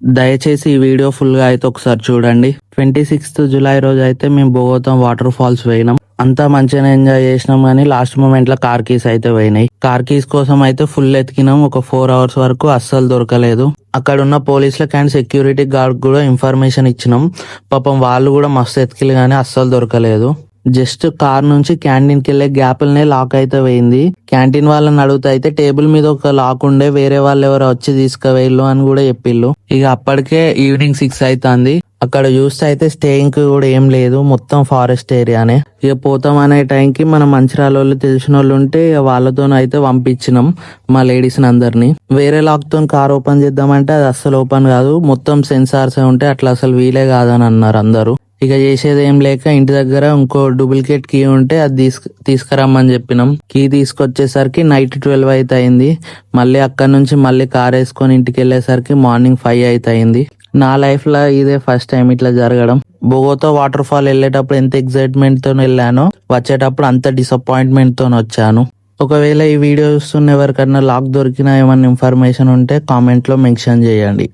దయచేసి ఈ video full గా అయితే ఒకసారి చూడండి. 26th జూలై రోజు అయితే మేము బోగోతాం వాటర్ ఫాల్స్ పోయినాం. అంతా మంచిగానే ఎంజాయ్ చేసినాం, కానీ లాస్ట్ మూమెంట్ లో కార్ కీస్ అయితే పోయినాయి. కార్ కీస్ కోసం అయితే ఫుల్ ఎతికినాం. ఒక 4 hours వరకు అస్సలు దొరకలేదు. అక్కడ ఉన్న పోలీసులకు అండ్ సెక్యూరిటీ గార్డ్ కూడా ఇన్ఫర్మేషన్ ఇచ్చినాం. పాపం వాళ్ళు కూడా మస్తు ఎతికిలు, కానీ అస్సలు దొరకలేదు. జస్ట్ కార్ నుంచి క్యాంటీన్ కి వెళ్లే గ్యాప్లనే లాక్ అయితే పోయింది. క్యాంటీన్ వాళ్ళని అడుగుతా అయితే టేబుల్ మీద ఒక లాక్ ఉండే, వేరే వాళ్ళు ఎవరో వచ్చి తీసుకువెళ్ళు అని కూడా చెప్పిళ్ళు. ఇక అప్పటికే ఈవినింగ్ 6 అవుతుంది. అక్కడ చూస్తే అయితే స్టేయింగ్ కి కూడా ఏం లేదు, మొత్తం ఫారెస్ట్ ఏరియానే. ఇక పోతాం అనే టైంకి మన మంచిర్యాల వాళ్ళు తెలిసిన వాళ్ళు ఉంటే వాళ్ళతో అయితే పంపించినాం మా లేడీస్ అందరినీ. వేరే లాక్ తో కార్ ఓపెన్ చేద్దామంటే అది అస్సలు ఓపెన్ కాదు, మొత్తం సెన్సార్స్ ఉంటే అట్లా అసలు వీలే కాదని అన్నారు అందరూ. ఇక చేసేది ఏం లేక ఇంటి దగ్గర ఇంకో డూప్లికేట్ కీ ఉంటే అది తీసుకురమ్మని చెప్పినాం. కీ తీసుకొచ్చేసరికి నైట్ 12 అయితే అయింది. మళ్ళీ అక్కడ నుంచి మళ్ళీ కార్ వేసుకొని ఇంటికి వెళ్ళేసరికి మార్నింగ్ 5 అయితే అయింది. నా లైఫ్ లో ఇదే ఫస్ట్ టైం ఇట్లా జరగడం. బోగోతా వాటర్ ఫాల్ వెళ్ళేటప్పుడు ఎంత ఎక్సైట్మెంట్ తో వెళ్ళానో, వచ్చేటప్పుడు అంత డిసప్పాయింట్మెంట్ తో వచ్చాను. ఒకవేళ ఈ వీడియో చూస్తున్న ఎవరికన్నా లాక్ దొరికినా ఏమన్నా ఇన్ఫర్మేషన్ ఉంటే కామెంట్ లో మెన్షన్ చేయండి.